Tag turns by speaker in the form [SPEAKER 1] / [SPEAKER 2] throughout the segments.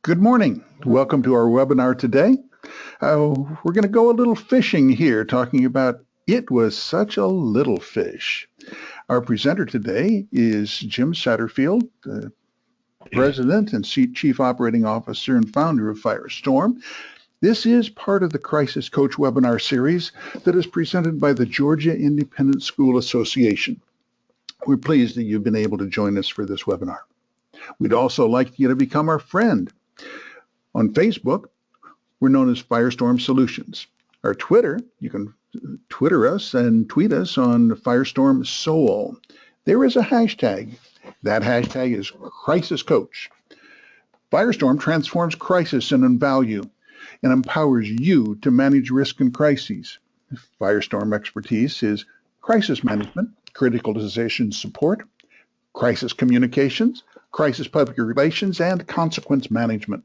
[SPEAKER 1] Good morning. Welcome to our webinar today. We're going to go a little fishing here, talking about It Was Such a Little Fish. Our presenter today is Jim Satterfield, the President and Chief Operating Officer and founder of Firestorm. This is part of the Crisis Coach webinar series that is presented by the Georgia Independent School Association. We're pleased that you've been able to join us for this webinar. We'd also like you to become our friend. On Facebook, we're known as Firestorm Solutions. Our Twitter, you can Twitter us and tweet us on Firestorm Soul. There is a hashtag. That hashtag is Crisis Coach. Firestorm transforms crisis into value and empowers you to manage risk and crises. Firestorm expertise is crisis management, critical decision support, crisis communications, crisis public relations, and consequence management.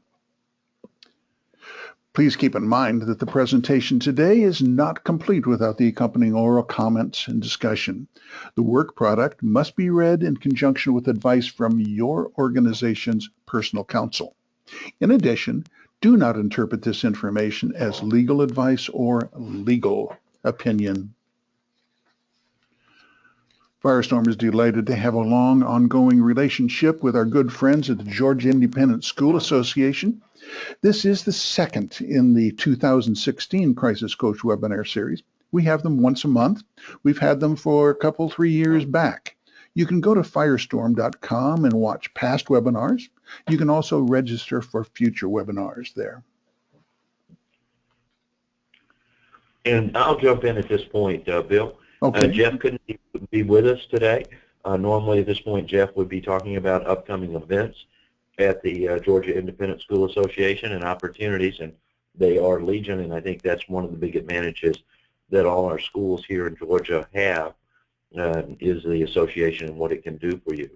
[SPEAKER 1] Please keep in mind that the presentation today is not complete without the accompanying oral comments and discussion. The work product must be read in conjunction with advice from your organization's personal counsel. In addition, do not interpret this information as legal advice or legal opinion. Firestorm is delighted to have a long, ongoing relationship with our good friends at the Georgia Independent School Association. This is the second in the 2016 Crisis Coach webinar series. We have them once a month. We've had them for a couple, 3 years back. You can go to firestorm.com and watch past webinars. You can also register for future webinars there.
[SPEAKER 2] And I'll jump in at this point, Bill.
[SPEAKER 1] Okay.
[SPEAKER 2] Jeff couldn't be with us today. Normally at this point, Jeff would be talking about upcoming events at the Georgia Independent School Association and opportunities, and they are legion, and I think that's one of the big advantages that all our schools here in Georgia have is the association and what it can do for you.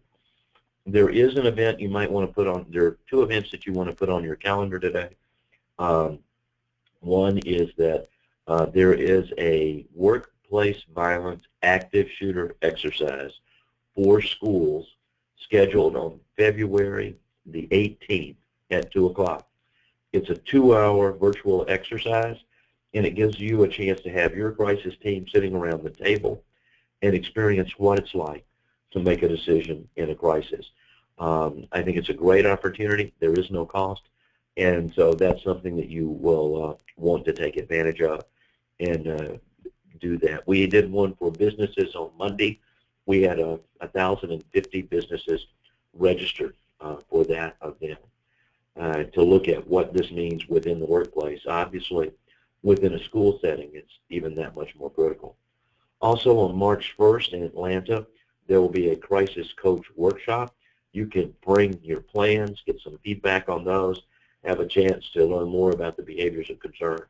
[SPEAKER 2] There is an event you might want to put on, there are 2 events that you want to put on your calendar today. One is that there is a workplace violence active shooter exercise for schools scheduled on February the 18th at 2 o'clock. It's a 2-hour virtual exercise, and it gives you a chance to have your crisis team sitting around the table and experience what it's like to make a decision in a crisis. I think it's a great opportunity. There is no cost, and so that's something that you will want to take advantage of and do that. We did one for businesses on Monday. We had 1,050 businesses registered for that event to look at what this means within the workplace. Obviously, within a school setting, it's even that much more critical. Also, on March 1st in Atlanta, there will be a Crisis Coach workshop. You can bring your plans, get some feedback on those, have a chance to learn more about the behaviors of concern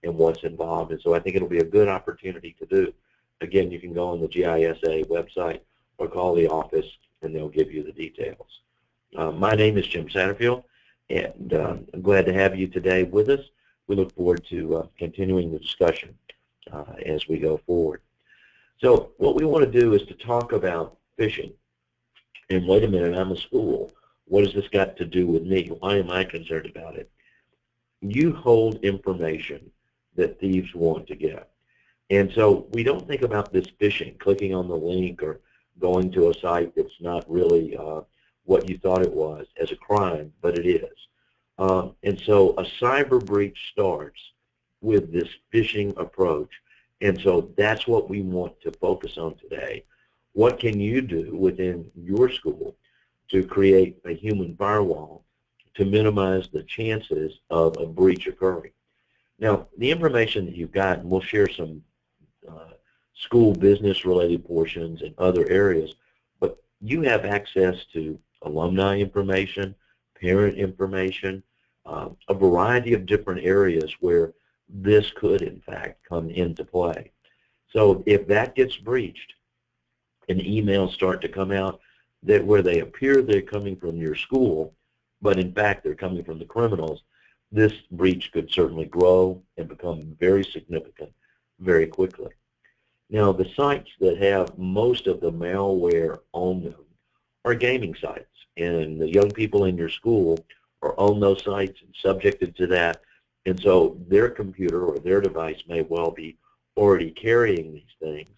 [SPEAKER 2] and what's involved. And so I think it'll be a good opportunity to do. Again, you can go on the GISA website or call the office, and they'll give you the details. My name is Jim Satterfield, and I'm glad to have you today with us. We look forward to continuing the discussion as we go forward. So what we want to do is to talk about fishing. And wait a minute, I'm a school. What has this got to do with me? Why am I concerned about it? You hold information that thieves want to get. And so we don't think about this phishing, clicking on the link or going to a site that's not really what you thought it was, as a crime, but it is. And so a cyber breach starts with this phishing approach. And so that's what we want to focus on today. What can you do within your school to create a human firewall to minimize the chances of a breach occurring? Now, the information that you've got, and we'll share some school business related portions and other areas, but you have access to alumni information, parent information, a variety of different areas where this could in fact come into play. So if that gets breached and emails start to come out that where they appear they're coming from your school, but in fact they're coming from the criminals, this breach could certainly grow and become very significant very quickly. Now, the sites that have most of the malware on them are gaming sites, and the young people in your school are on those sites and subjected to that. And so their computer or their device may well be already carrying these things.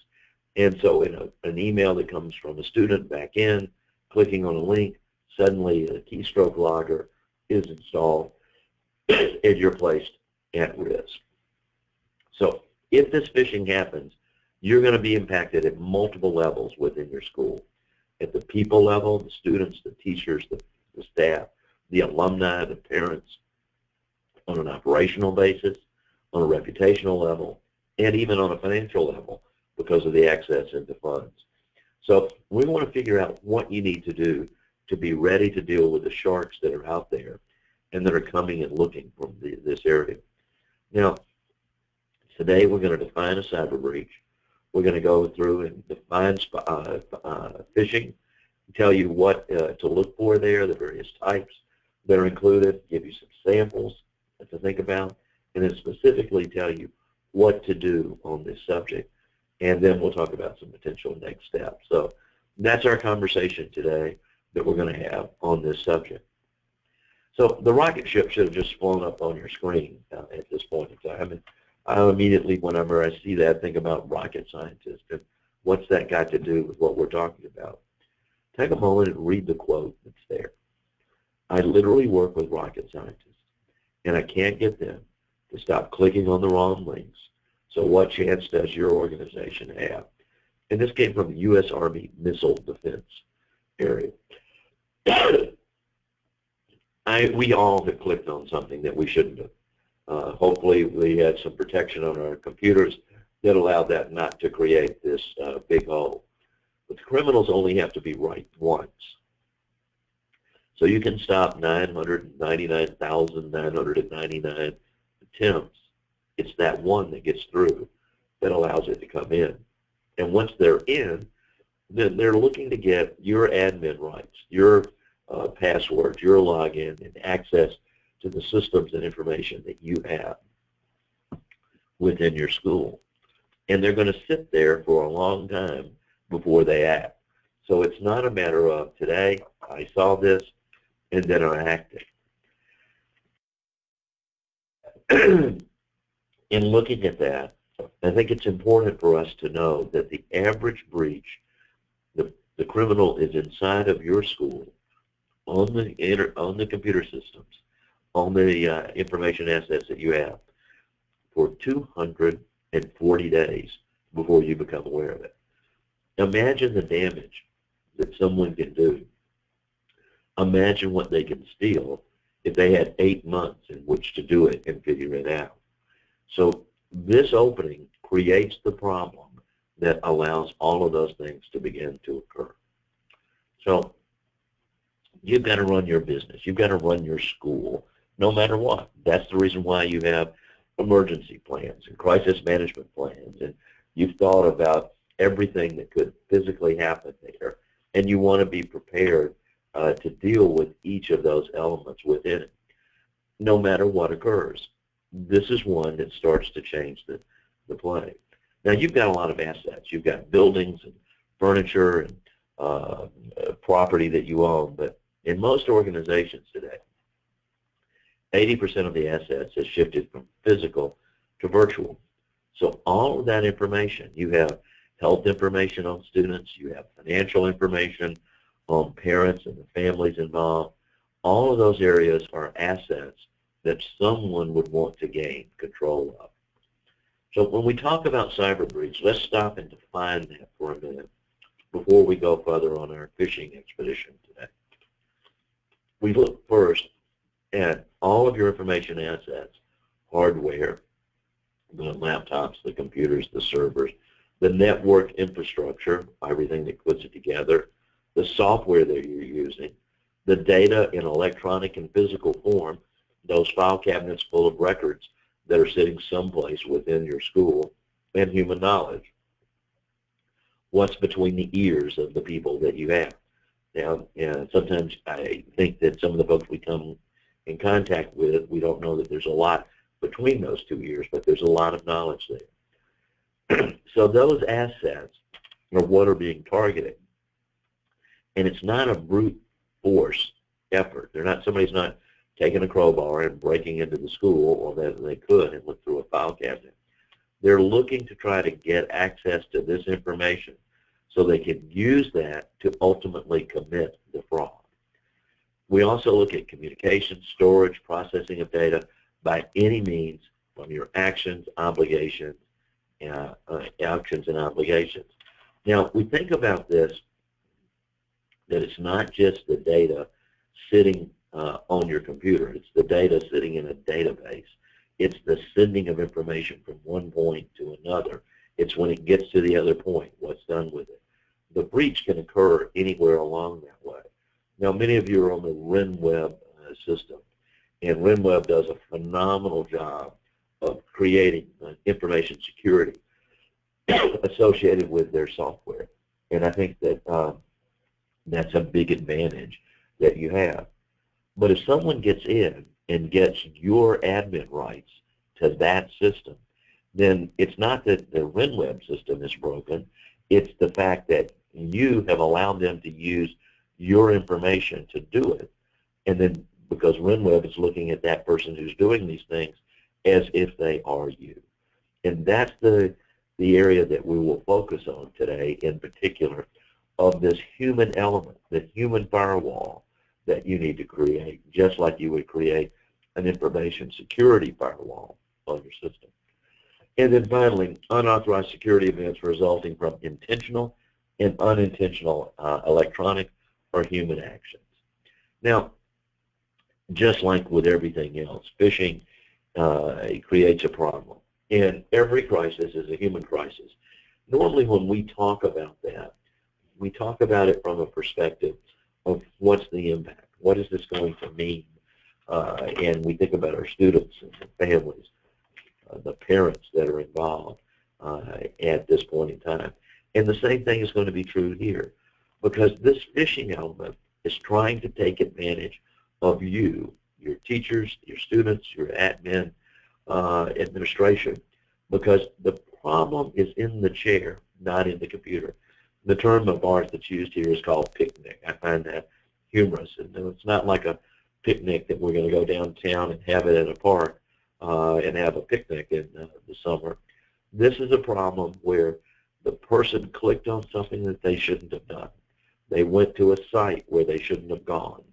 [SPEAKER 2] And so in an email that comes from a student back in, clicking on a link, suddenly a keystroke logger is installed and you're placed at risk. So if this phishing happens, you're going to be impacted at multiple levels within your school. At the people level, the students, the teachers, the staff, the alumni, the parents, on an operational basis, on a reputational level, and even on a financial level because of the access into funds. So we want to figure out what you need to do to be ready to deal with the sharks that are out there and that are coming and looking from this area. Now, today we're going to define a cyber breach. We're going to go through and define phishing, tell you what to look for there, the various types that are included, give you some samples to think about, and then specifically tell you what to do on this subject. And then we'll talk about some potential next steps. So that's our conversation today that we're going to have on this subject. So the rocket ship should have just flown up on your screen at this point in time. And I immediately, whenever I see that, think about rocket scientists and what's that got to do with what we're talking about. Take a moment and read the quote that's there. I literally work with rocket scientists, and I can't get them to stop clicking on the wrong links. So what chance does your organization have? And this came from the U.S. Army Missile Defense area. We all have clicked on something that we shouldn't have. Hopefully we had some protection on our computers that allowed that not to create this big hole. But the criminals only have to be right once. So you can stop 999,999 attempts. It's that one that gets through that allows it to come in. And once they're in, then they're looking to get your admin rights, your passwords, your login, and access to the systems and information that you have within your school. And they're going to sit there for a long time before they act. So it's not a matter of today, I saw this, and then I acted. In looking at that, I think it's important for us to know that the average breach, the criminal is inside of your school, on the computer systems, on the information assets that you have, for 240 days before you become aware of it. Imagine the damage that someone can do. Imagine what they can steal if they had 8 months in which to do it and figure it out. So this opening creates the problem that allows all of those things to begin to occur. So you've got to run your business. You've got to run your school no matter what. That's the reason why you have emergency plans and crisis management plans, and you've thought about everything that could physically happen there, and you want to be prepared to deal with each of those elements within it, no matter what occurs. This is one that starts to change the play. Now, you've got a lot of assets. You've got buildings and furniture and property that you own, but in most organizations today, 80% of the assets has shifted from physical to virtual. So all of that information, you have health information on students, you have financial information on parents and the families involved. All of those areas are assets that someone would want to gain control of. So when we talk about cyber breach, let's stop and define that for a minute before we go further on our phishing expedition today. We look first at all of your information assets, hardware, the laptops, the computers, the servers, the network infrastructure, everything that puts it together, the software that you're using, the data in electronic and physical form, those file cabinets full of records that are sitting someplace within your school, and human knowledge. What's between the ears of the people that you have? Now, sometimes I think that some of the folks we come in contact with, we don't know that there's a lot between those two ears, but there's a lot of knowledge there. So those assets are what are being targeted. And it's not a brute force effort. Somebody's not taking a crowbar and breaking into the school, or that they could, and look through a file cabinet. They're looking to try to get access to this information so they can use that to ultimately commit the fraud. We also look at communication, storage, processing of data by any means from your actions, obligations, actions and obligations. Now, we think about this, that it's not just the data sitting on your computer. It's the data sitting in a database. It's the sending of information from one point to another. It's when it gets to the other point, what's done with it. The breach can occur anywhere along that way. Now, many of you are on the RenWeb system, and RenWeb does a phenomenal job of creating information security associated with their software. And I think that that's a big advantage that you have. But if someone gets in and gets your admin rights to that system, then it's not that the RenWeb system is broken. It's the fact that you have allowed them to use your information to do it. And then because RenWeb is looking at that person who's doing these things as if they are you. And that's the area that we will focus on today in particular, of this human element, the human firewall that you need to create, just like you would create an information security firewall on your system. And then finally, unauthorized security events resulting from intentional and unintentional electronic or human actions. Now, just like with everything else, phishing creates a problem. And every crisis is a human crisis. Normally when we talk about that, we talk about it from a perspective of what's the impact, what is this going to mean, and we think about our students and the families, the parents that are involved at this point in time. And the same thing is going to be true here, because this phishing element is trying to take advantage of you, your teachers, your students, your admin, administration, because the problem is in the chair, not in the computer. The term of art that's used here is called picnic. I find that humorous, and it's not like a picnic that we're going to go downtown and have it at a park and have a picnic in the summer. This is a problem where the person clicked on something that they shouldn't have done. They went to a site where they shouldn't have gone.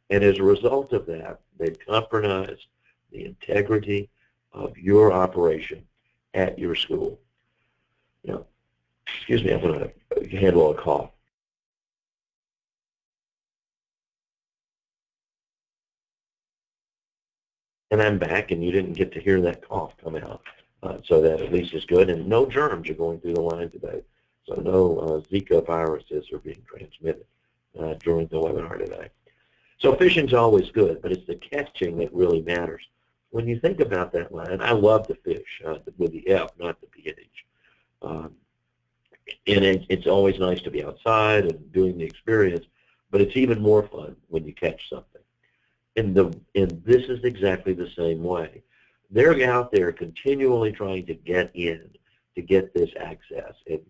[SPEAKER 2] And as a result of that, they've compromised the integrity of your operation at your school. Now, excuse me, I'm going to handle a cough. And I'm back, and you didn't get to hear that cough come out. So that at least is good. And no germs are going through the line today. So no Zika viruses are being transmitted during the webinar today. So phishing is always good, but it's the catching that really matters. When you think about that line, I love the fish with the F, not the PH. And it's always nice to be outside and doing the experience, but it's even more fun when you catch something. And this is exactly the same way. They're out there continually trying to get in, to get this access. And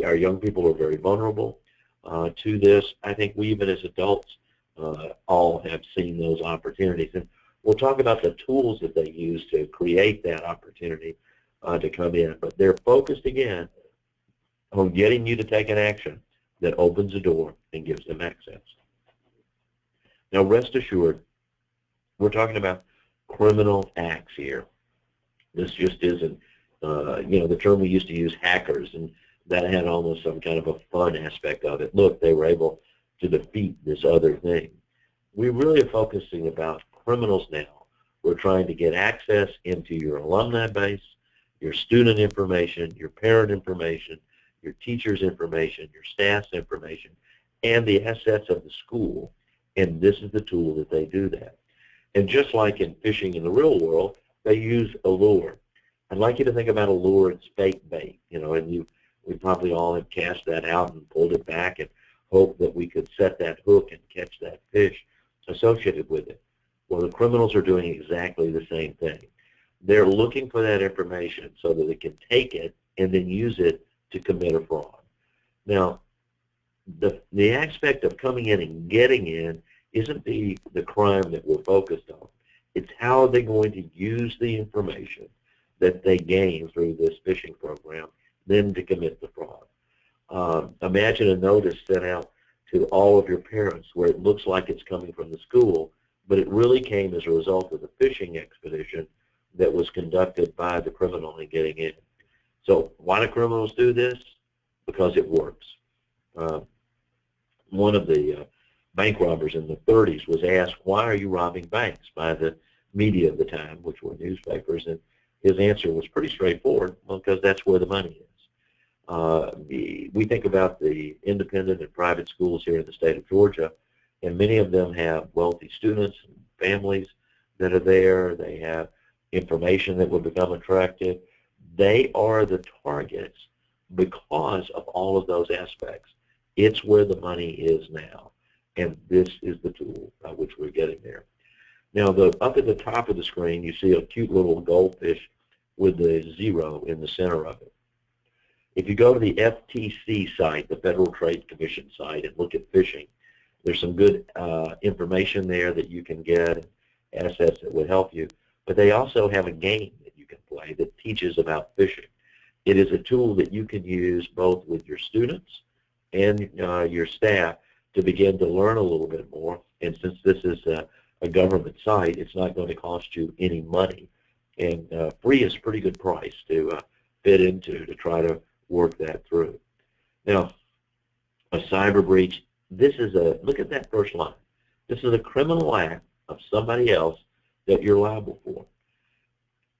[SPEAKER 2] our young people are very vulnerable to this. I think we, even as adults, all have seen those opportunities. And we'll talk about the tools that they use to create that opportunity to come in. But they're focused, again, on getting you to take an action that opens the door and gives them access. Now, rest assured, we're talking about criminal acts here. This just isn't, the term we used to use, hackers, and that had almost some kind of a fun aspect of it. Look, they were able to defeat this other thing. We really are focusing about criminals now. We're trying to get access into your alumni base, your student information, your parent information, your teacher's information, your staff's information, and the assets of the school. And this is the tool that they do that. And just like in phishing in the real world, they use a lure. I'd like you to think about a lure as fake bait, and we probably all have cast that out and pulled it back and hoped that we could set that hook and catch that fish associated with it. Well, the criminals are doing exactly the same thing. They're looking for that information so that they can take it and then use it to commit a fraud. Now, the aspect of coming in and getting in isn't the crime that we're focused on. It's how are they going to use the information that they gain through this phishing program then to commit the fraud. Imagine a notice sent out to all of your parents where it looks like it's coming from the school, but it really came as a result of the phishing expedition that was conducted by the criminal in getting in. So why do criminals do this? Because it works. One of the bank robbers in the 30s was asked, why are you robbing banks, by the media of the time, which were newspapers, and his answer was pretty straightforward, well, because that's where the money is. We think about the independent and private schools here in the state of Georgia, and many of them have wealthy students and families that are there. They have information that will become attractive. They are the targets because of all of those aspects. It's where the money is now, and this is the tool by which we're getting there. Now, up at the top of the screen, you see a cute little goldfish with the 0 in the center of it. If you go to the FTC site, the Federal Trade Commission site, and look at phishing, there's some good information there that you can get, assets that would help you. But they also have a game that you can play that teaches about phishing. It is a tool that you can use both with your students and your staff to begin to learn a little bit more. And since this is a government site, it's not going to cost you any money. And free is a pretty good price to fit into to try to work that through. Now, a cyber breach, look at that first line. This is a criminal act of somebody else that you're liable for.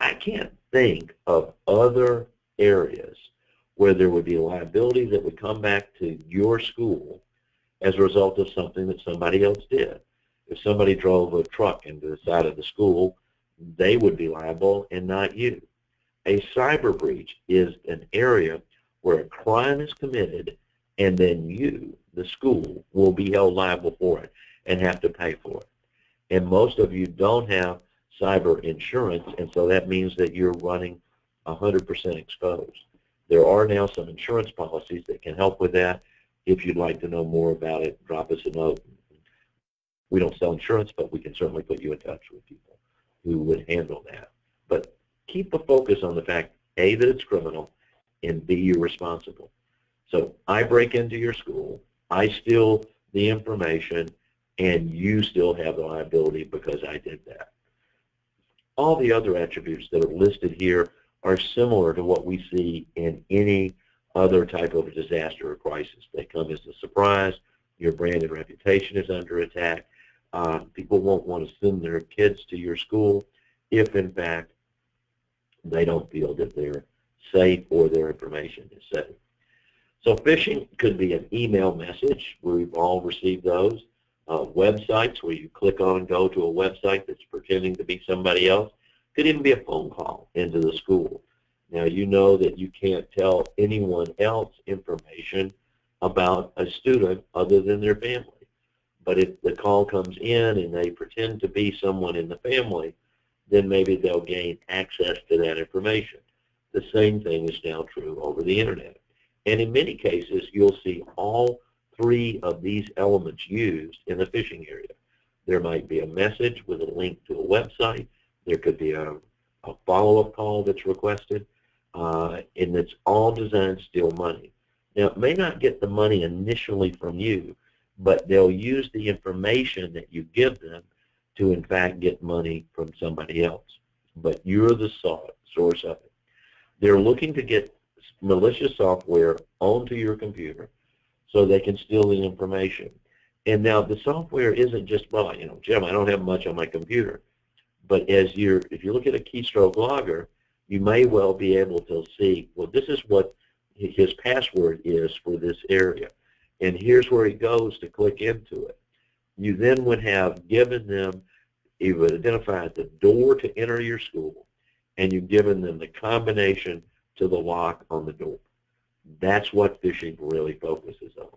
[SPEAKER 2] I can't think of other areas where there would be a liability that would come back to your school as a result of something that somebody else did. If somebody drove a truck into the side of the school, they would be liable and not you. A cyber breach is an area where a crime is committed and then you, the school, will be held liable for it and have to pay for it. And most of you don't have cyber insurance, and so that means that you're running 100% exposed. There are now some insurance policies that can help with that. If you'd like to know more about it, drop us a note. We don't sell insurance, but we can certainly put you in touch with people who would handle that. But keep a focus on the fact, A, that it's criminal, and B, you're responsible. So I break into your school, I steal the information, and you still have the liability because I did that. All the other attributes that are listed here are similar to what we see in any other type of a disaster or crisis. They come as a surprise. Your brand and reputation is under attack. People won't want to send their kids to your school if, in fact, they don't feel that they're safe or their information is safe. So phishing could be an email message. We've all received those. Websites where you click on and go to a website that's pretending to be somebody else. Could even be a phone call into the school. Now, you know that you can't tell anyone else information about a student other than their family. But if the call comes in and they pretend to be someone in the family, then maybe they'll gain access to that information. The same thing is now true over the Internet. And in many cases, you'll see all three of these elements used in the phishing area. There might be a message with a link to a website. There could be a follow-up call that's requested, and it's all designed to steal money. Now, it may not get the money initially from you, but they'll use the information that you give them to, in fact, get money from somebody else. But you're the source of it. They're looking to get malicious software onto your computer so they can steal the information. And now the software isn't just, well, you know, Jim, I don't have much on my computer. But if you look at a keystroke logger, you may well be able to see, well, this is what his password is for this area. And here's where he goes to click into it. You then would have given them, you would identify the door to enter your school, and you've given them the combination to the lock on the door. That's what phishing really focuses on.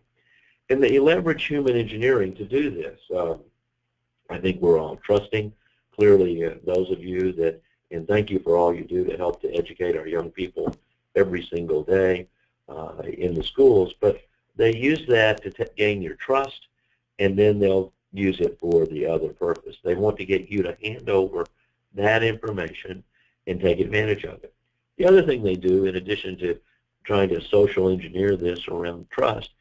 [SPEAKER 2] And they leverage human engineering to do this. I think we're all trusting. Clearly, those of you that, and thank you for all you do to help to educate our young people every single day in the schools, but they use that to gain your trust, and then they'll use it for the other purpose. They want to get you to hand over that information and take advantage of it. The other thing they do, in addition to trying to social engineer this around trust,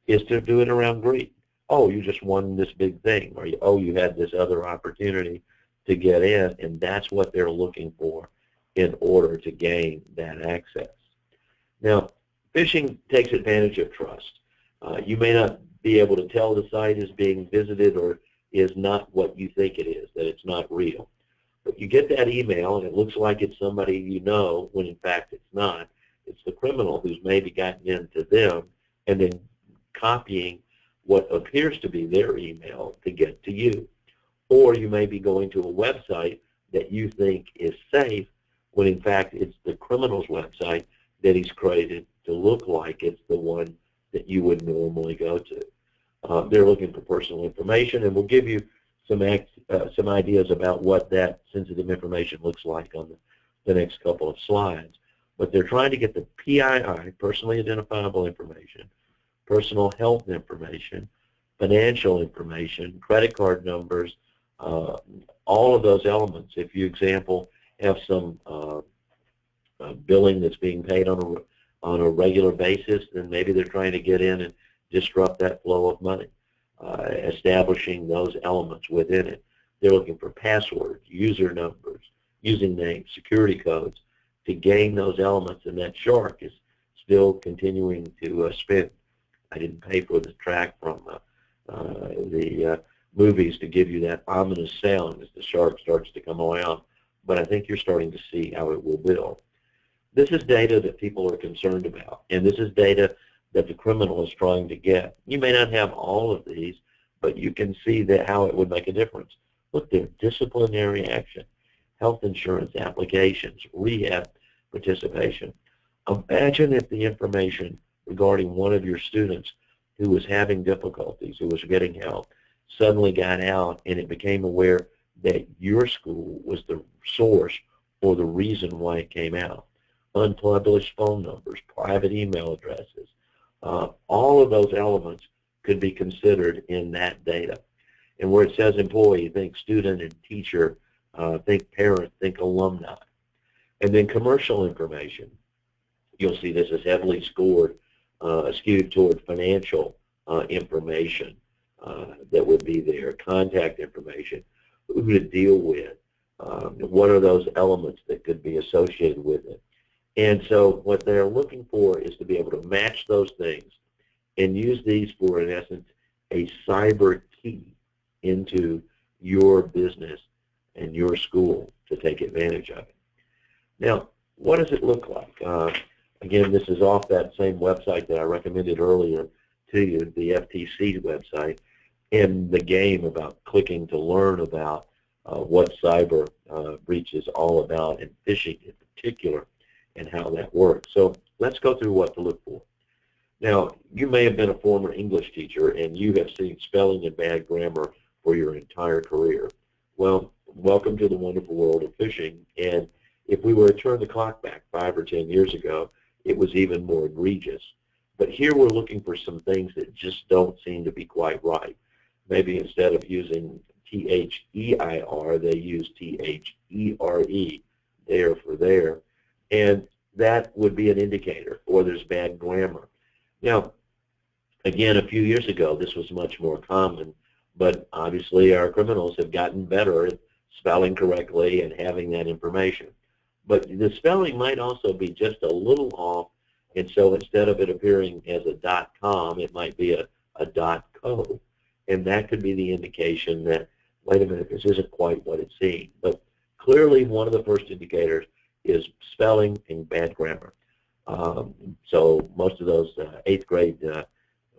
[SPEAKER 2] is to do it around greed. Oh, you just won this big thing, or oh, you had this other opportunity to get in, and that's what they're looking for in order to gain that access. Now, phishing takes advantage of trust. You may not be able to tell the site is being visited or is not what you think it is, that it's not real. But you get that email, and it looks like it's somebody you know, when in fact it's not. It's the criminal who's maybe gotten into them and then copying what appears to be their email to get to you. Or you may be going to a website that you think is safe when in fact it's the criminal's website that he's created to look like it's the one that you would normally go to. They're looking for personal information, and we'll give you some ideas about what that sensitive information looks like on the next couple of slides. But they're trying to get the PII, personally identifiable information, personal health information, financial information, credit card numbers, all of those elements. If you, example, have some billing that's being paid on a regular basis, then maybe they're trying to get in and disrupt that flow of money, establishing those elements within it. They're looking for passwords, user numbers, using names, security codes to gain those elements, and that shark is still continuing to spin. I didn't pay for the track from the movies to give you that ominous sound as the shark starts to come around, but I think you're starting to see how it will build. This is data that people are concerned about, and this is data that the criminal is trying to get. You may not have all of these, but you can see that how it would make a difference. Look there, disciplinary action, health insurance applications, rehab participation. Imagine if the information regarding one of your students who was having difficulties, who was getting help, suddenly got out and it became aware that your school was the source or the reason why it came out. Unpublished phone numbers, private email addresses, all of those elements could be considered in that data. And where it says employee, think student and teacher, think parent, think alumni. And then commercial information. You'll see this is heavily skewed toward financial information that would be there, contact information, who to deal with, what are those elements that could be associated with it. And so what they're looking for is to be able to match those things and use these for, in essence, a cyber key into your business and your school to take advantage of it. Now, what does it look like? Again, this is off that same website that I recommended earlier to you, the FTC website, and the game about clicking to learn about what cyber breach is all about, and phishing in particular, and how that works. So let's go through what to look for. Now, you may have been a former English teacher and you have seen spelling and bad grammar for your entire career. Well, welcome to the wonderful world of phishing. And if we were to turn the clock back 5 or 10 years ago, it was even more egregious. But here we're looking for some things that just don't seem to be quite right. Maybe instead of using T-H-E-I-R, they use T-H-E-R-E, there for there. And that would be an indicator, or there's bad grammar. Now, again, a few years ago, this was much more common, but obviously our criminals have gotten better at spelling correctly and having that information. But the spelling might also be just a little off, and so instead of it appearing as a .com, it might be a .co, and that could be the indication that, wait a minute, this isn't quite what it seemed. But clearly one of the first indicators is spelling and bad grammar. So most of those 8th grade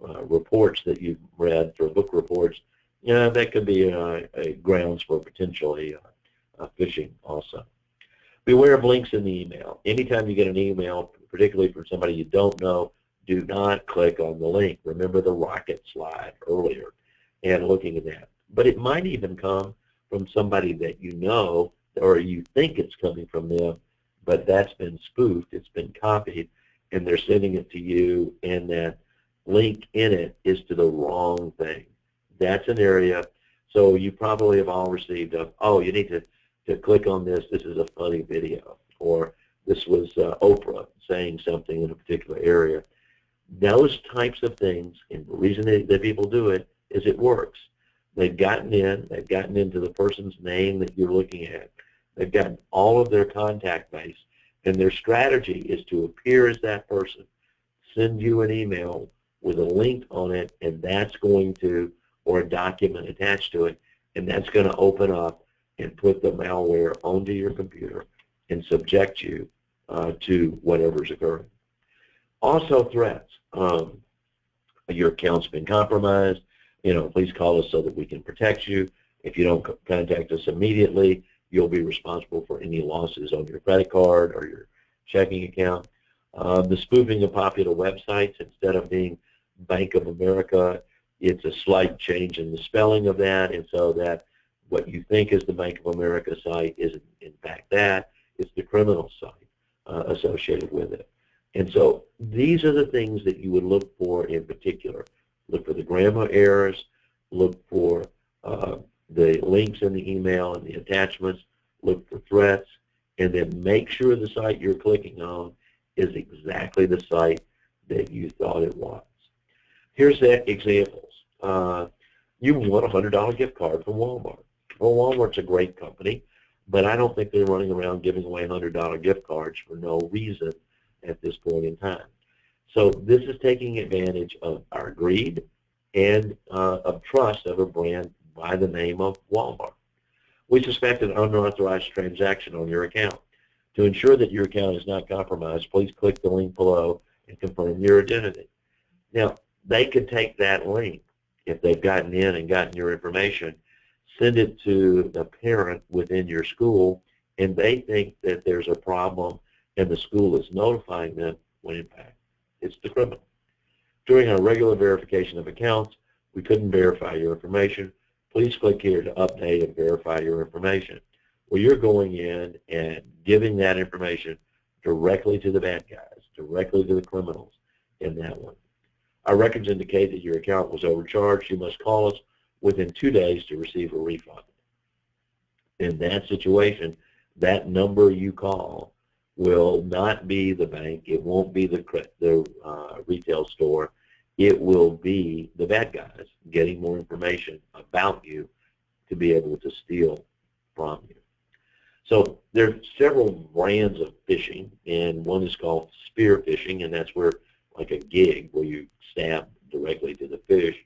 [SPEAKER 2] reports that you've read, or book reports, that could be a grounds for potentially phishing also. Beware of links in the email. Anytime you get an email, particularly from somebody you don't know, do not click on the link. Remember the rocket slide earlier and looking at that. But it might even come from somebody that you know, or you think it's coming from them, but that's been spoofed, it's been copied, and they're sending it to you, and that link in it is to the wrong thing. That's an area So you probably have all received oh, you need to click on this. This is a funny video. Or this was Oprah saying something in a particular area. Those types of things, and the reason that people do it is it works. They've gotten into the person's name that you're looking at. They've gotten all of their contact base, and their strategy is to appear as that person, send you an email with a link on it, and that's going to, or a document attached to it, and that's going to open up and put the malware onto your computer and subject you to whatever's occurring. Also threats. Your account's been compromised. Please call us so that we can protect you. If you don't contact us immediately, you'll be responsible for any losses on your credit card or your checking account. The spoofing of popular websites, instead of being Bank of America, it's a slight change in the spelling of that, and so that what you think is the Bank of America site isn't in fact that. It's the criminal site associated with it. And so these are the things that you would look for in particular. Look for the grammar errors, look for the links in the email and the attachments, look for threats, and then make sure the site you're clicking on is exactly the site that you thought it was. Here's the examples. You want a $100 gift card from Walmart. Well, Walmart's a great company, but I don't think they're running around giving away $100 gift cards for no reason at this point in time. So this is taking advantage of our greed and of trust of a brand by the name of Walmart. We suspect an unauthorized transaction on your account. To ensure that your account is not compromised, please click the link below and confirm your identity. Now, they could take that link, if they've gotten in and gotten your information, send it to the parent within your school, and they think that there's a problem and the school is notifying them, when in fact it's the criminal. During our regular verification of accounts, we couldn't verify your information. Please click here to update and verify your information. Well, you're going in and giving that information directly to the bad guys, directly to the criminals in that one. Our records indicate that your account was overcharged. You must call us within 2 days to receive a refund. In that situation, that number you call will not be the bank. It won't be the retail store. It will be the bad guys getting more information about you to be able to steal from you. So there are several brands of phishing, and one is called spearfishing, and that's where, like a gig, where you stab directly to the fish.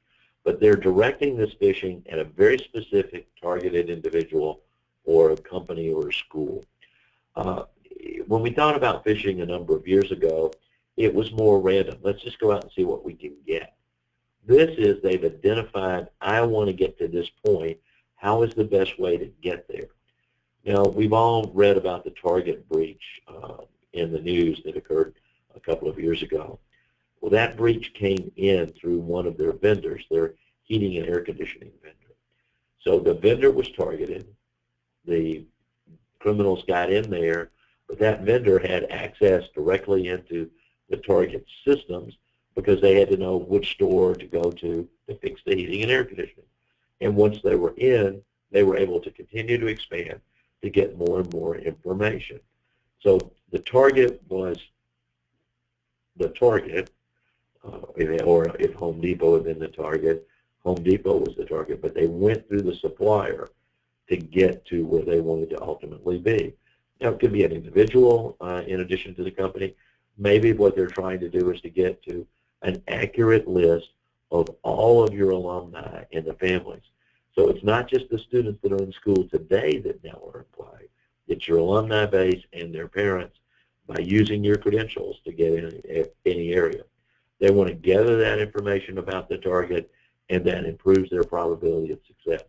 [SPEAKER 2] But they're directing this phishing at a very specific targeted individual or a company or a school. When we thought about phishing a number of years ago, it was more random. Let's just go out and see what we can get. This is, they've identified, I want to get to this point. How is the best way to get there? Now, we've all read about the Target breach in the news that occurred a couple of years ago. Well, that breach came in through one of their vendors, their heating and air conditioning vendor. So the vendor was targeted. The criminals got in there, but that vendor had access directly into the Target systems because they had to know which store to go to fix the heating and air conditioning. And once they were in, they were able to continue to expand to get more and more information. So the target was the target, or if Home Depot had been the target, Home Depot was the target, but they went through the supplier to get to where they wanted to ultimately be. Now, it could be an individual in addition to the company. Maybe what they're trying to do is to get to an accurate list of all of your alumni and the families. So it's not just the students that are in school today that now are applied. It's your alumni base and their parents by using your credentials to get in any area. They want to gather that information about the target, and that improves their probability of success.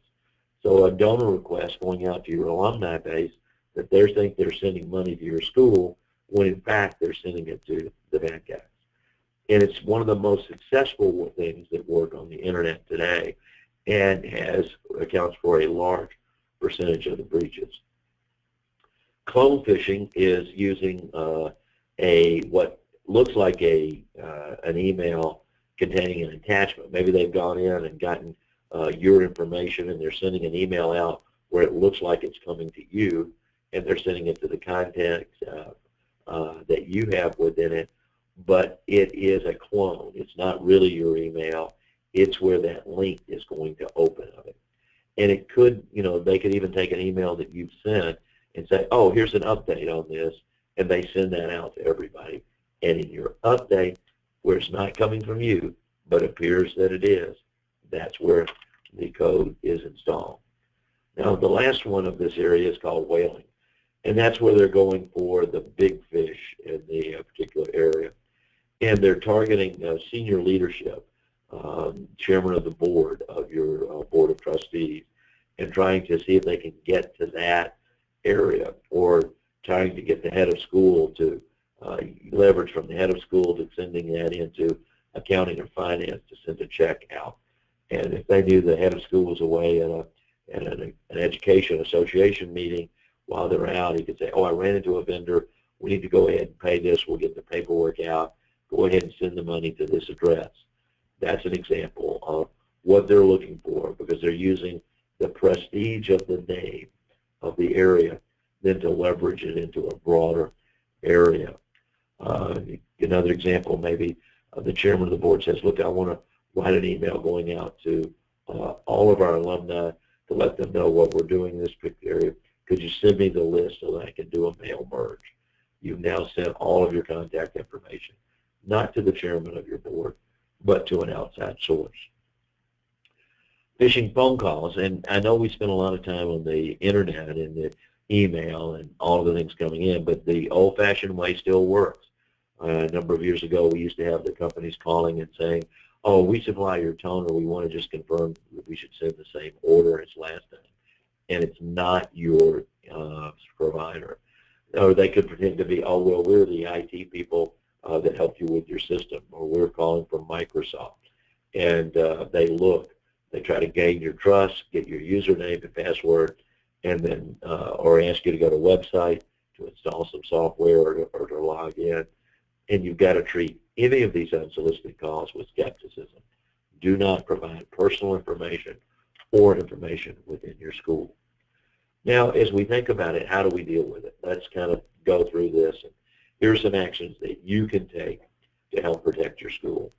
[SPEAKER 2] So a donor request going out to your alumni base that they think they're sending money to your school when in fact they're sending it to the bad guys. And it's one of the most successful things that work on the internet today, and accounts for a large percentage of the breaches. Clonefishing is using what looks like an email containing an attachment. Maybe they've gone in and gotten your information, and they're sending an email out where it looks like it's coming to you, and they're sending it to the contacts that you have within it, but it is a clone. It's not really your email. It's where that link is going to open of it. And it could, they could even take an email that you've sent and say, oh, here's an update on this, and they send that out to everybody. And in your update, where it's not coming from you, but appears that it is, that's where the code is installed. Now, the last one of this area is called whaling, and that's where they're going for the big fish in the particular area. And they're targeting senior leadership, chairman of the board of your board of trustees, and trying to see if they can get to that area, or trying to get the head of school to leverage from the head of school to sending that into accounting or finance to send a check out. And if they knew the head of school was away at an education association meeting while they're out, he could say, oh, I ran into a vendor. We need to go ahead and pay this. We'll get the paperwork out. Go ahead and send the money to this address. That's an example of what they're looking for, because they're using the prestige of the name of the area then to leverage it into a broader area. Another example, maybe the chairman of the board says, look, I want to write an email going out to all of our alumni to let them know what we're doing in this particular area. Could you send me the list so that I can do a mail merge? You've now sent all of your contact information, not to the chairman of your board, but to an outside source. Phishing phone calls, and I know we spend a lot of time on the internet and the email and all of the things coming in, but the old-fashioned way still works. A number of years ago, we used to have the companies calling and saying, oh, we supply your toner, we want to just confirm that we should send the same order as last time. And it's not your provider. Or they could pretend to be, oh, well, we're the IT people that helped you with your system, or we're calling from Microsoft. And they try to gain your trust, get your username and password, and then, or ask you to go to a website to install some software or to log in. And you've got to treat any of these unsolicited calls with skepticism. Do not provide personal information or information within your school. Now, as we think about it, how do we deal with it? Let's kind of go through this. And here's some actions that you can take to help protect your school.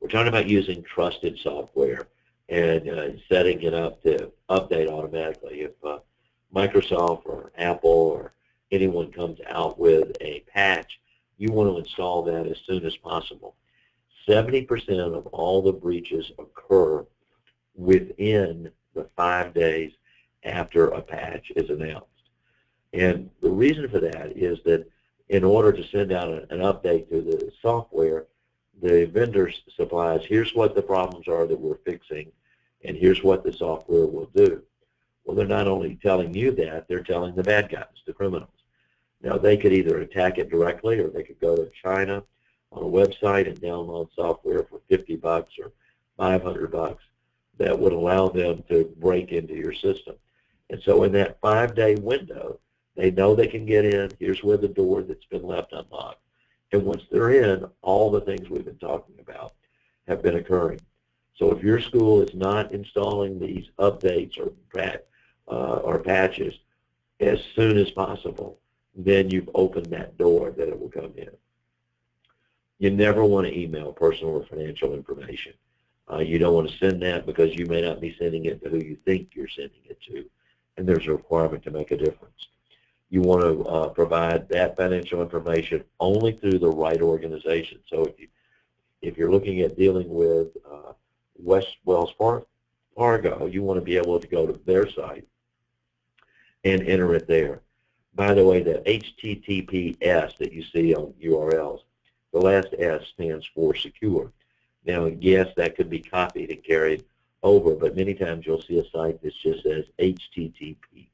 [SPEAKER 2] We're talking about using trusted software and setting it up to update automatically. If Microsoft or Apple or anyone comes out with a patch, you want to install that as soon as possible. 70% of all the breaches occur within the 5 days after a patch is announced. And the reason for that is that in order to send out an update to the software, the vendor supplies, here's what the problems are that we're fixing, and here's what the software will do. Well, they're not only telling you that, they're telling the bad guys, the criminals. Now, they could either attack it directly, or they could go to China on a website and download software for $50 or $500 that would allow them to break into your system. And so in that 5-day window, they know they can get in. Here's where the door that's been left unlocked. And once they're in, all the things we've been talking about have been occurring. So if your school is not installing these updates or patches as soon as possible, then you've opened that door that it will come in. You never want to email personal or financial information. You don't want to send that because you may not be sending it to who you think you're sending it to, and there's a requirement to make a difference. You want to provide that financial information only through the right organization. So if you're looking at dealing with Wells Fargo, you want to be able to go to their site and enter it there. By the way, the HTTPS that you see on URLs, the last S stands for secure. Now, yes, that could be copied and carried over, but many times you'll see a site that just says HTTP.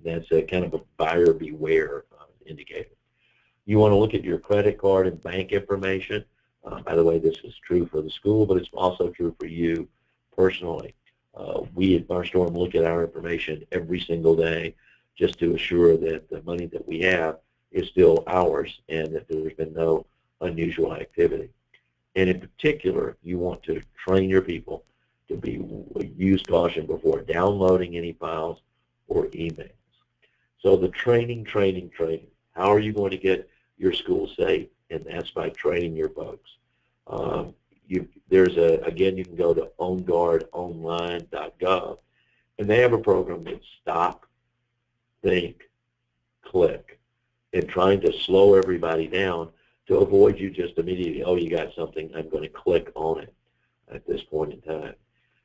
[SPEAKER 2] That's a kind of a buyer beware indicator. You want to look at your credit card and bank information. By the way, this is true for the school, but it's also true for you personally. We at Firestorm look at our information every single day just to assure that the money that we have is still ours and that there's been no unusual activity. And in particular, you want to train your people to use caution before downloading any files or emails. So the training. How are you going to get your school safe? And that's by training your folks. Again, you can go to onguardonline.gov, and they have a program that's stop, think, click, and trying to slow everybody down to avoid you just immediately, oh, you got something, I'm going to click on it at this point in time.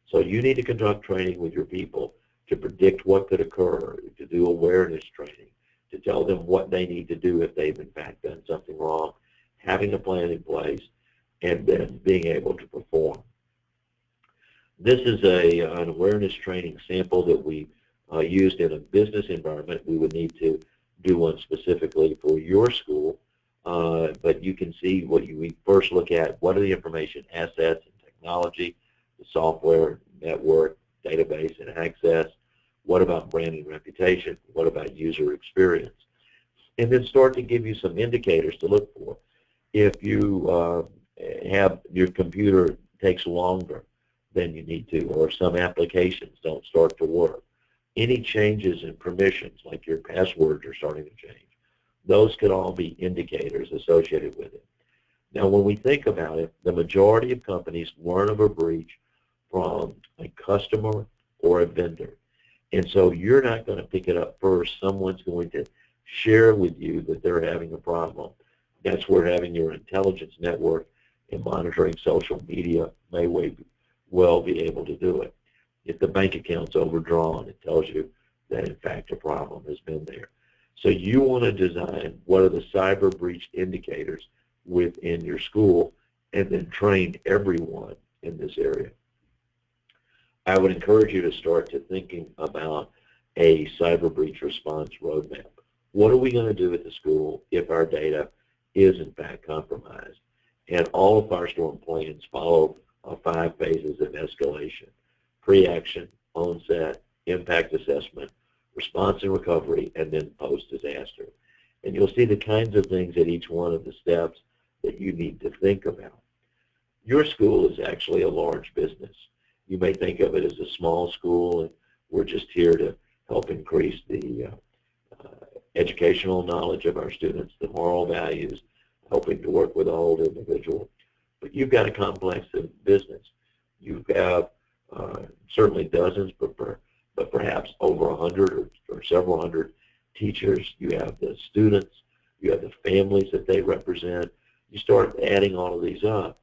[SPEAKER 2] So you need to conduct training with your people to predict what could occur, to do awareness training, to tell them what they need to do if they've in fact done something wrong, having a plan in place, and then being able to perform. This is an awareness training sample that we used in a business environment. We would need to do one specifically for your school, but you can see we first look at what are the information assets and technology, the software, network, database, and access. What about brand and reputation? What about user experience? And then start to give you some indicators to look for. If you have your computer takes longer than you need to, or some applications don't start to work, any changes in permissions, like your passwords are starting to change, those could all be indicators associated with it. Now, when we think about it, the majority of companies learn of a breach from a customer or a vendor. And so you're not going to pick it up first. Someone's going to share with you that they're having a problem. That's where having your intelligence network and monitoring social media may well be able to do it. If the bank account's overdrawn, it tells you that, in fact, a problem has been there. So you want to design what are the cyber breach indicators within your school and then train everyone in this area. I would encourage you to start to thinking about a cyber breach response roadmap. What are we going to do at the school if our data is, in fact, compromised? And all of Firestorm plans follow 5 phases of escalation: pre-action, onset, impact assessment, response and recovery, and then post-disaster. And you'll see the kinds of things at each one of the steps that you need to think about. Your school is actually a large business. You may think of it as a small school, and we're just here to help increase the educational knowledge of our students, the moral values, helping to work with a whole individual. But you've got a complex business. You have certainly dozens, but perhaps over 100 or several hundred teachers. You have the students. You have the families that they represent. You start adding all of these up.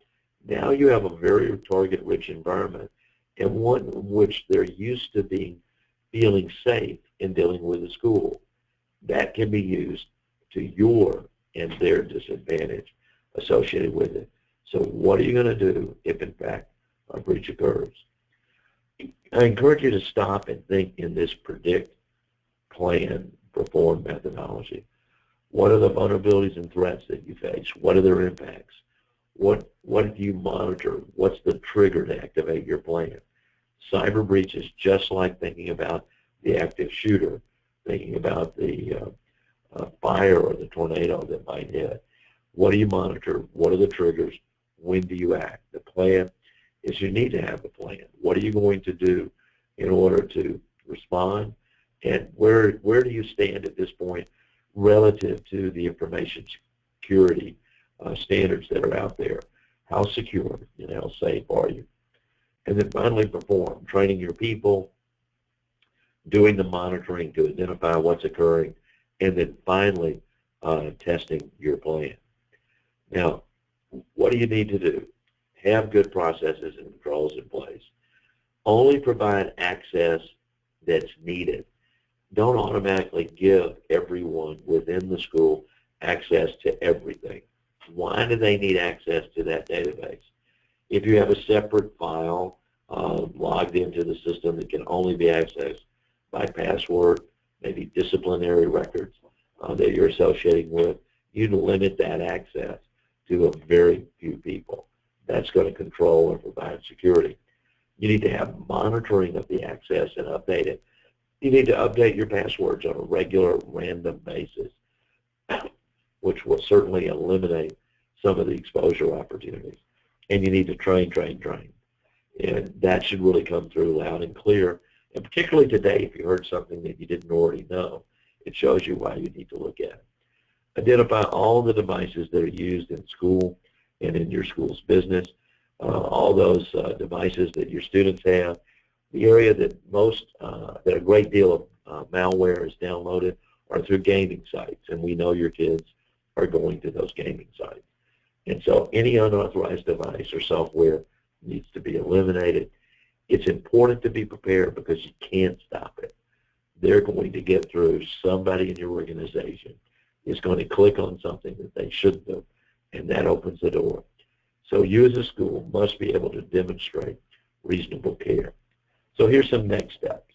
[SPEAKER 2] Now you have a very target-rich environment, and one in which they're used to feeling safe in dealing with the school. That can be used to your and their disadvantage associated with it. So what are you going to do if, in fact, a breach occurs? I encourage you to stop and think in this predict, plan, perform methodology. What are the vulnerabilities and threats that you face? What are their impacts? What do you monitor? What's the trigger to activate your plan? Cyber breach is just like thinking about the active shooter, thinking about the fire or the tornado that might hit. What do you monitor? What are the triggers? When do you act? The plan is you need to have a plan. What are you going to do in order to respond? And where do you stand at this point relative to the information security standards that are out there? How secure and how safe are you? And then finally, perform, training your people, doing the monitoring to identify what's occurring, and then finally testing your plan. Now, what do you need to do? Have good processes and controls in place. Only provide access that's needed. Don't automatically give everyone within the school access to everything. Why do they need access to that database? If you have a separate file logged into the system that can only be accessed by password, maybe disciplinary records that you're associating with, you limit that access to a very few people. That's going to control and provide security. You need to have monitoring of the access and update it. You need to update your passwords on a regular, random basis, which will certainly eliminate some of the exposure opportunities. And you need to train. And that should really come through loud and clear. And particularly today, if you heard something that you didn't already know, it shows you why you need to look at it. Identify all the devices that are used in school and in your school's business, all those devices that your students have. The area that that a great deal of malware is downloaded are through gaming sites, and we know your kids are going to those gaming sites. And so any unauthorized device or software needs to be eliminated. It's important to be prepared because you can't stop it. They're going to get through. Somebody in your organization is going to click on something that they shouldn't have, and that opens the door. So you as a school must be able to demonstrate reasonable care. So here's some next steps.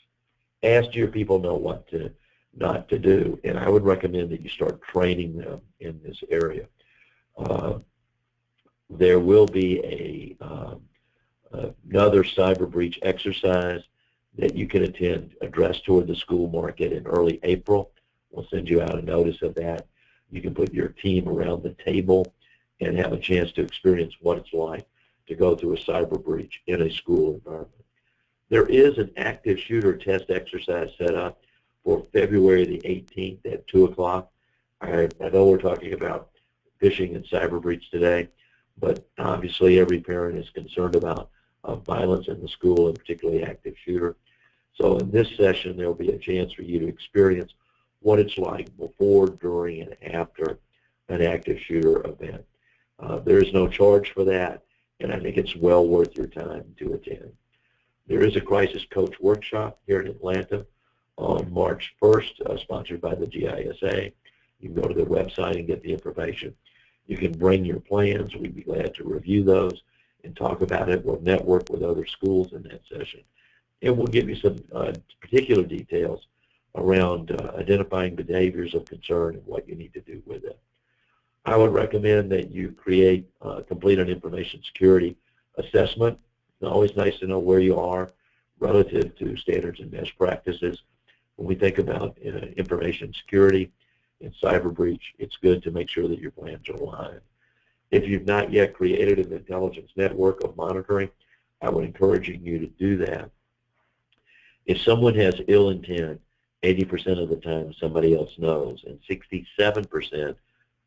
[SPEAKER 2] Ask your people know what not to do, and I would recommend that you start training them in this area. There will be another cyber breach exercise that you can attend addressed toward the school market in early April. We'll send you out a notice of that. You can put your team around the table and have a chance to experience what it's like to go through a cyber breach in a school environment. There is an active shooter test exercise set up for February the 18th at 2 o'clock. I know we're talking about phishing and cyber breach today, but obviously every parent is concerned about violence in the school, and particularly active shooter. So in this session, there will be a chance for you to experience what it's like before, during, and after an active shooter event. There is no charge for that, and I think it's well worth your time to attend. There is a crisis coach workshop here in Atlanta on March 1st, sponsored by the GISA. You can go to the website and get the information. You can bring your plans. We'd be glad to review those and talk about it. We'll network with other schools in that session. And we'll give you some particular details around identifying behaviors of concern and what you need to do with it. I would recommend that you complete an information security assessment. It's always nice to know where you are relative to standards and best practices. When we think about information security and cyber breach, it's good to make sure that your plans are aligned. If you've not yet created an intelligence network of monitoring, I would encourage you to do that. If someone has ill intent, 80% of the time somebody else knows, and 67%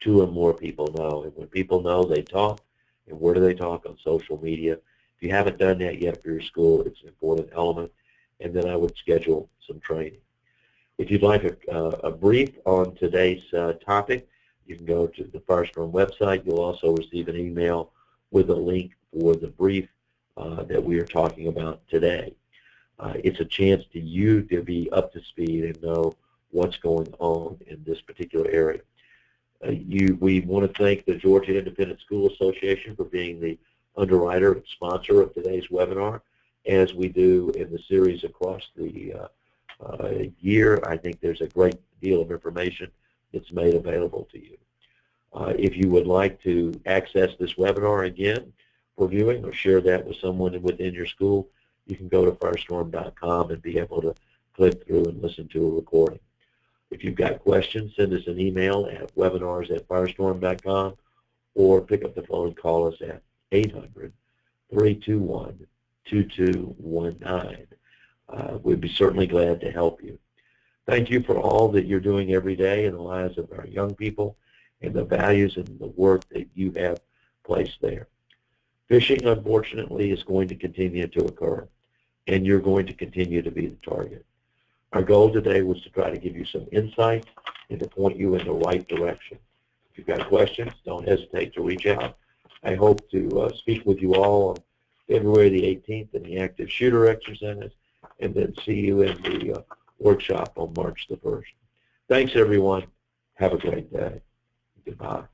[SPEAKER 2] two or more people know. And when people know, they talk. And where do they talk? On social media. If you haven't done that yet for your school, it's an important element. And then I would schedule some training. If you'd like a brief on today's topic, you can go to the Firestorm website. You'll also receive an email with a link for the brief that we are talking about today. It's a chance to you to be up to speed and know what's going on in this particular area. We want to thank the Georgia Independent School Association for being the underwriter and sponsor of today's webinar, as we do in the series across the year. I think there's a great deal of information that's made available to you. If you would like to access this webinar again for viewing or share that with someone within your school, you can go to firestorm.com and be able to click through and listen to a recording. If you've got questions, send us an email at webinars@firestorm.com or pick up the phone and call us at 800-321-2219. We'd be certainly glad to help you. Thank you for all that you're doing every day in the lives of our young people and the values and the work that you have placed there. Phishing, unfortunately, is going to continue to occur, and you're going to continue to be the target. Our goal today was to try to give you some insight and to point you in the right direction. If you've got questions, don't hesitate to reach out. I hope to speak with you all on February the 18th in the active shooter exercise, and then see you in the workshop on March the 1st. Thanks, everyone. Have a great day. Goodbye.